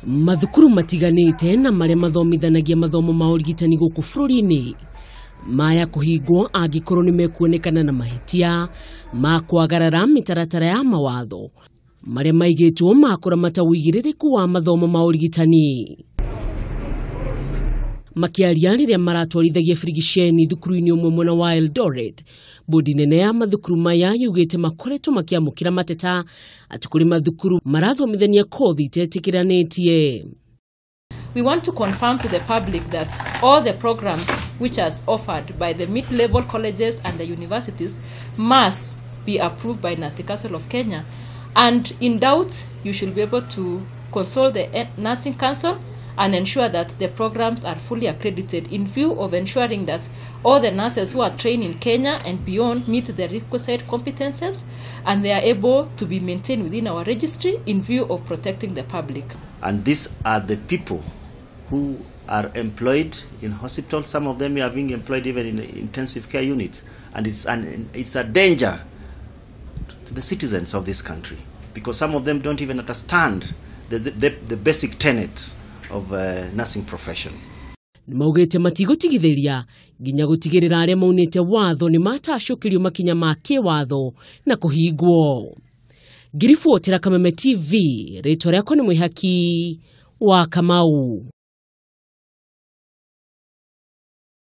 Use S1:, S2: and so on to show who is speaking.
S1: Mathukuru matiganite na maria mathomithanagia mathomo ma urigitani guku bururi-ini maya kuhingwo angikoro ni mekuonekana na mahitia ma kwagarara mitaratara ya mawatho maria maigitwo makuramata wigiririku wa mathomo ma urigitani. Makiaria riria maratwarithagia bururi-ini thukuru-ini umwe mwena wa Eldoret, bodi nene ya mathukuru maya yugite makoretwo makiamukira mateta ati kuri mathukuru marathomithania kothi itetikiranitie.
S2: We want to confirm to the public that all the programs which are offered by the mid-level colleges and the universities must be approved by Nursing Council of Kenya, and in doubt you should be able to consult the Nursing Council and ensure that the programs are fully accredited in view of ensuring that all the nurses who are trained in Kenya and beyond meet the requisite competences and they are able to be maintained within our registry in view of protecting the public.
S3: And these are the people who are employed in hospitals. Some of them are being employed even in intensive care units, and it's a danger to the citizens of this country because some of them don't even understand the basic tenets of nursing profession.
S1: Maugete matigutigitheria nginya gutigirira aria maunite watho ni matacukirio makinya ma kiwatho na kuhingwo. Ngiribotera Kameme TV, ritwa riakwa ni Mwihaki wa Kamau.